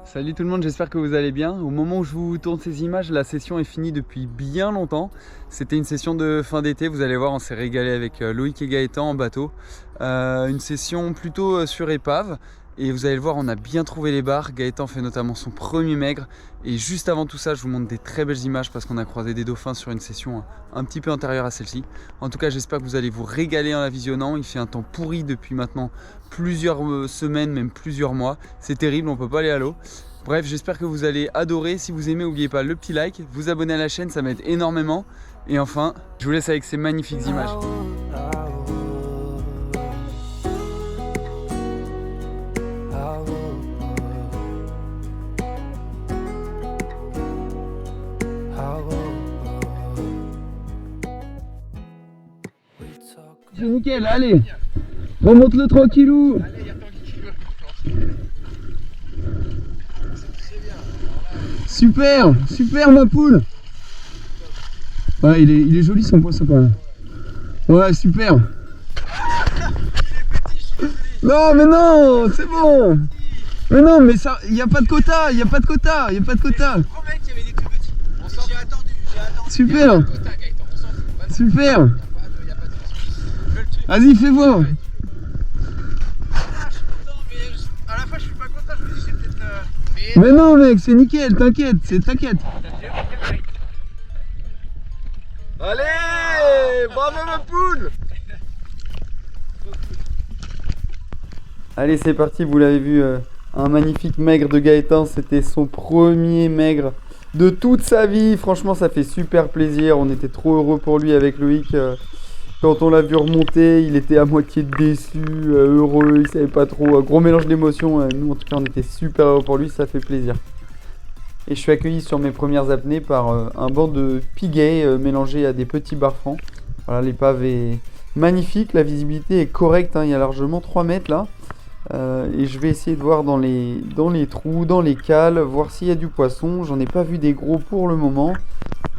Salut tout le monde, j'espère que vous allez bien. Au moment où je vous tourne ces images, la session est finie depuis bien longtemps. C'était une session de fin d'été, vous allez voir, on s'est régalé avec Loïc et Gaëtan en bateau. Une session plutôt sur épave. Et vous allez le voir, on a bien trouvé les bars. Gaëtan fait notamment son premier maigre. Et juste avant tout ça, je vous montre des très belles images parce qu'on a croisé des dauphins sur une session un petit peu antérieure à celle-ci. En tout cas, j'espère que vous allez vous régaler en la visionnant. Il fait un temps pourri depuis maintenant plusieurs semaines, même plusieurs mois. C'est terrible, on peut pas aller à l'eau. Bref, j'espère que vous allez adorer. Si vous aimez, n'oubliez pas le petit like, vous abonner à la chaîne, ça m'aide énormément. Et enfin, je vous laisse avec ces magnifiques images. C'est nickel, allez, remonte-le tranquillou. Super, super ma poule. Ouais, il est joli son poisson quand même. Ouais, super. Non mais non, c'est bon. Mais non, mais ça, il n'y a pas de quota, il n'y a pas de quota, il n'y a pas de quota. J'ai attendu. Super. Super. Vas-y, fais voir. À la fois, je suis pas content, je me dis, j'ai peut-être. Mais non, mec, c'est nickel, t'inquiète, t'inquiète. Allez, bravo ma poule. Allez, c'est parti, vous l'avez vu, un magnifique maigre de Gaëtan, c'était son premier maigre de toute sa vie. Franchement, ça fait super plaisir, on était trop heureux pour lui avec Loïc. Quand on l'a vu remonter, il était à moitié déçu, heureux, il savait pas trop, gros mélange d'émotions. Nous, en tout cas, on était super heureux pour lui, ça fait plaisir. Et je suis accueilli sur mes premières apnées par un banc de piguet mélangé à des petits barfans. Voilà, l'épave est magnifique, la visibilité est correcte, hein, il y a largement 3 mètres là. Et je vais essayer de voir dans les trous, dans les cales, voir s'il y a du poisson. J'en ai pas vu des gros pour le moment.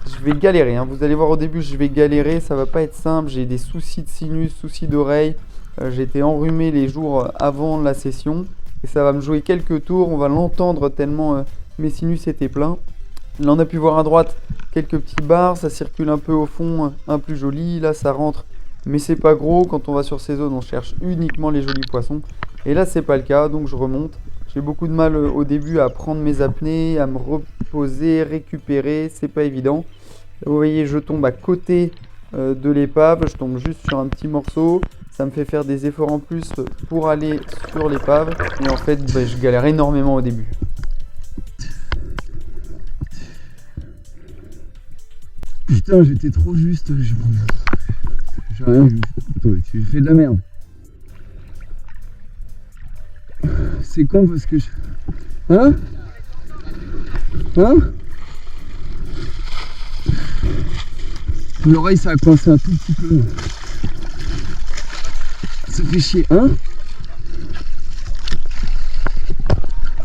Je vais galérer, hein. Vous allez voir au début, je vais galérer, ça va pas être simple. J'ai des soucis de sinus, soucis d'oreille. J'ai été enrhumé les jours avant la session. Et ça va me jouer quelques tours, on va l'entendre tellement mes sinus étaient pleins. Là, on a pu voir à droite quelques petits bars, ça circule un peu au fond, un plus joli. Là, ça rentre, mais c'est pas gros. Quand on va sur ces zones, on cherche uniquement les jolis poissons. Et là, c'est pas le cas, donc je remonte. J'ai beaucoup de mal au début à prendre mes apnées, à me reposer, récupérer, c'est pas évident. Là, vous voyez, je tombe à côté de l'épave, je tombe juste sur un petit morceau. Ça me fait faire des efforts en plus pour aller sur l'épave. Et en fait, je galère énormément au début. Putain, j'étais trop juste. J'ai rien vu. Tu fais de la merde. C'est con parce que je... Hein? L'oreille, ça a coincé un tout petit peu. Ça fait chier, hein?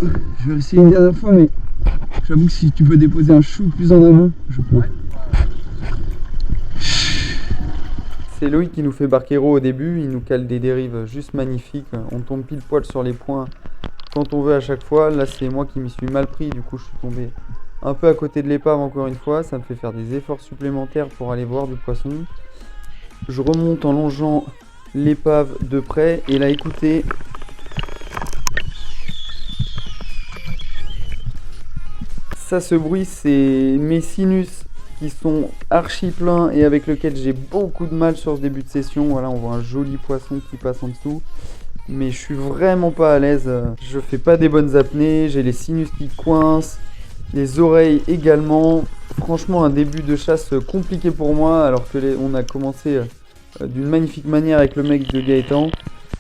Je vais essayer une dernière fois, mais j'avoue que si tu peux déposer un chou plus en amont, je prends. C'est Loïc qui nous fait barquero au début, il nous cale des dérives juste magnifiques. On tombe pile poil sur les points quand on veut à chaque fois. Là, c'est moi qui m'y suis mal pris, du coup je suis tombé un peu à côté de l'épave encore une fois. Ça me fait faire des efforts supplémentaires pour aller voir du poisson. Je remonte en longeant l'épave de près et là, écoutez. Ça, ce bruit, c'est mes sinus qui sont archi pleins et avec lequel j'ai beaucoup de mal sur ce début de session. Voilà, on voit un joli poisson qui passe en dessous. Mais je suis vraiment pas à l'aise. Je fais pas des bonnes apnées, j'ai les sinus qui coincent, les oreilles également. Franchement, un début de chasse compliqué pour moi alors que on a commencé d'une magnifique manière avec le mec de Gaëtan.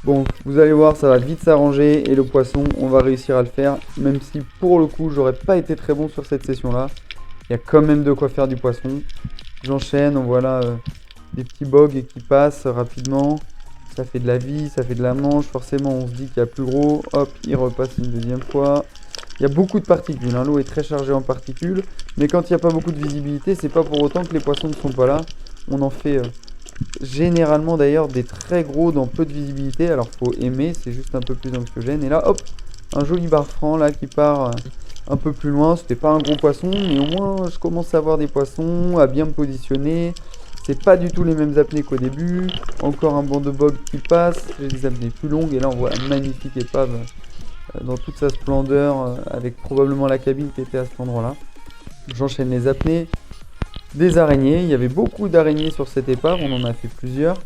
Bon, vous allez voir, ça va vite s'arranger et le poisson, on va réussir à le faire. Même si pour le coup, j'aurais pas été très bon sur cette session-là. Il y a quand même de quoi faire du poisson. J'enchaîne, on voit là des petits bogues qui passent rapidement. Ça fait de la vie, ça fait de la manche. Forcément, on se dit qu'il y a plus gros. Hop, il repasse une deuxième fois. Il y a beaucoup de particules, hein. L'eau est très chargée en particules. Mais quand il n'y a pas beaucoup de visibilité, c'est pas pour autant que les poissons ne sont pas là. On en fait généralement d'ailleurs des très gros dans peu de visibilité. Alors faut aimer, c'est juste un peu plus anxiogène. Et là hop, un joli bar franc là qui part un peu plus loin. C'était pas un gros poisson, mais au moins je commence à voir des poissons, à bien me positionner. C'est pas du tout les mêmes apnées qu'au début. Encore un banc de bogue qui passe. J'ai des apnées plus longues et là on voit une magnifique épave dans toute sa splendeur avec probablement la cabine qui était à cet endroit-là. J'enchaîne les apnées. Des araignées, il y avait beaucoup d'araignées sur cette épave, on en a fait plusieurs.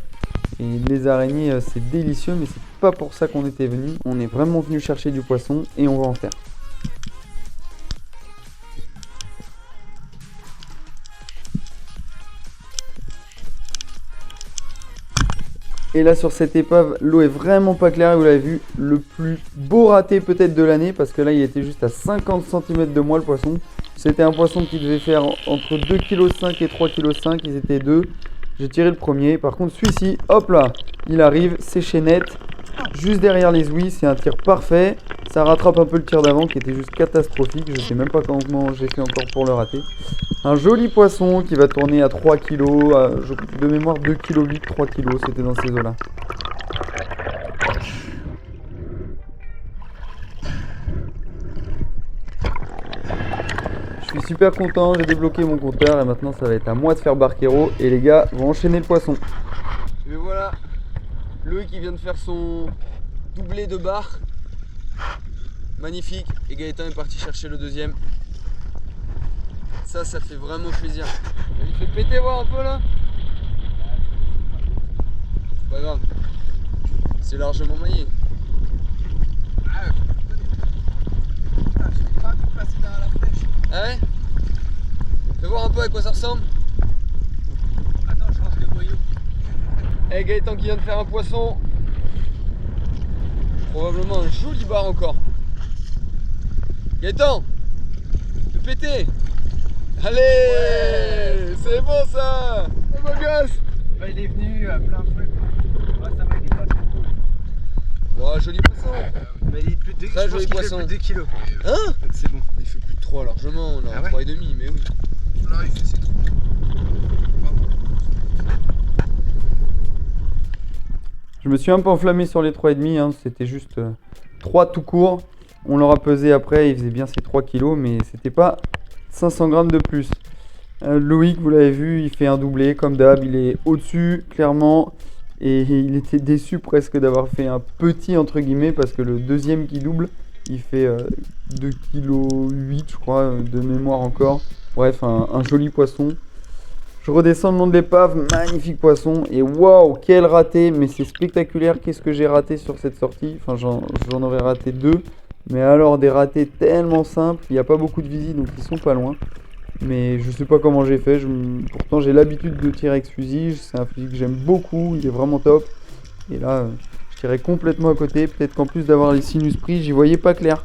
Et les araignées c'est délicieux, mais c'est pas pour ça qu'on était venu. On est vraiment venu chercher du poisson et on va en faire. Et là sur cette épave, l'eau est vraiment pas claire, vous l'avez vu, le plus beau raté peut-être de l'année, parce que là il était juste à 50 cm de moi le poisson. C'était un poisson qui devait faire entre 2,5 kg et 3,5 kg, ils étaient deux. J'ai tiré le premier, par contre celui-ci, hop là, il arrive, c'est chaînette, juste derrière les ouïes, c'est un tir parfait. Ça rattrape un peu le tir d'avant qui était juste catastrophique, je sais même pas comment j'ai fait encore pour le rater. Un joli poisson qui va tourner à 3 kg, de mémoire 2,8 kg, 3 kg, c'était dans ces eaux-là. Je suis super content, j'ai débloqué mon compteur et maintenant ça va être à moi de faire barquero et les gars vont enchaîner le poisson. Et voilà, Loïc qui vient de faire son doublé de bar. Magnifique, et Gaëtan est parti chercher le deuxième. Ça fait vraiment plaisir. Il fait péter voir un peu là. C'est pas grave, c'est largement maillé. J'ai pas pu passer derrière la flèche. Ah ouais? Fais voir un peu à quoi ça ressemble. Attends, je range le boyau. Eh Gaëtan qui vient de faire un poisson. Probablement un joli bar encore. Gaëtan, fais péter. Allez, ouais, c'est bon ça. Oh mon gosse. Bah, il est venu à plein feu. Ouais, ça va, il est pas trop cool. Oh, joli poisson. Mais il est plus de 2 Très joli poisson. plus de 2 kilos. Hein? C'est bon. Il fait plus de 3 largement, on a Ah ouais? 3,5, mais oui. Là, il fait ses trous. Je me suis un peu enflammé sur les 3,5, hein. C'était juste 3 tout court. On l'aura pesé après, il faisait bien ses 3 kg, mais c'était pas 500 grammes de plus. Loïc, vous l'avez vu, il fait un doublé comme d'hab, il est au-dessus clairement. Et il était déçu presque d'avoir fait un petit entre guillemets parce que le deuxième qui double, il fait 2,8 kg je crois, de mémoire encore. Bref, un joli poisson. Je redescends le long de l'épave, magnifique poisson. Et waouh, quel raté, mais c'est spectaculaire. Qu'est-ce que j'ai raté sur cette sortie? Enfin, j'en aurais raté 2. Mais alors, des ratés tellement simples. Il n'y a pas beaucoup de visites, donc ils sont pas loin. Mais je sais pas comment j'ai fait. Pourtant, j'ai l'habitude de tirer avec ce fusil. C'est un fusil que j'aime beaucoup. Il est vraiment top. Et là, je tirais complètement à côté. Peut-être qu'en plus d'avoir les sinus pris, j'y voyais pas clair.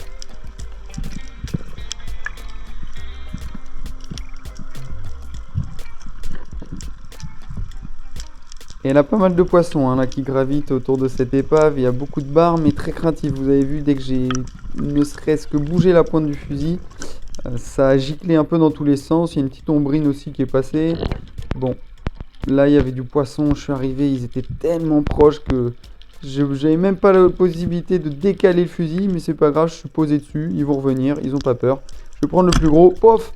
Et il y a pas mal de poissons hein, là, qui gravitent autour de cette épave. Il y a beaucoup de barres, mais très craintifs. Vous avez vu, dès que j'ai ne serait-ce que bougé la pointe du fusil, ça a giclé un peu dans tous les sens. Il y a une petite ombrine aussi qui est passée. Bon, là il y avait du poisson. Je suis arrivé, ils étaient tellement proches que j'avais même pas la possibilité de décaler le fusil. Mais c'est pas grave, je suis posé dessus. Ils vont revenir, ils ont pas peur. Je vais prendre le plus gros. Pof!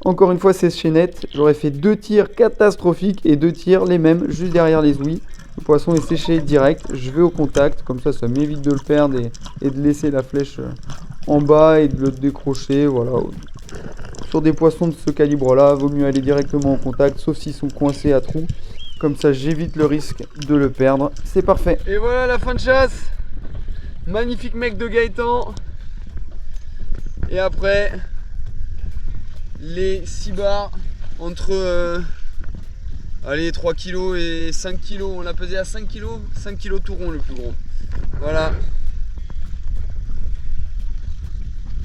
Encore une fois, c'est chaînette. J'aurais fait 2 tirs catastrophiques et 2 tirs les mêmes juste derrière les ouïes. Le poisson est séché direct. Je vais au contact. Comme ça m'évite de le perdre et de laisser la flèche en bas et de le décrocher. Voilà. Sur des poissons de ce calibre-là, vaut mieux aller directement au contact, sauf s'ils sont coincés à trous. Comme ça, j'évite le risque de le perdre. C'est parfait. Et voilà la fin de chasse. Magnifique mec de Gaëtan. Et après, les 6 bars entre allez, 3 kg et 5 kg. On l'a pesé à 5 kg. 5 kg tout rond le plus gros. Voilà.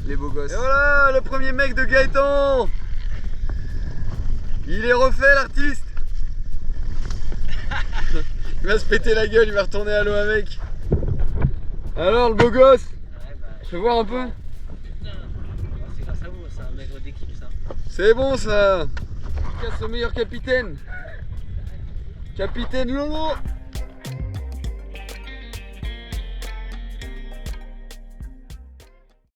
Les beaux gosses. Et voilà le premier mec de Gaëtan. Il est refait l'artiste. Il va se péter la gueule, il va retourner à l'eau avec. Alors le beau gosse, fais voir un peu. C'est grâce à vous, c'est un maigre d'équipe ça. C'est bon ça. Casse le meilleur capitaine. Capitaine Lolo.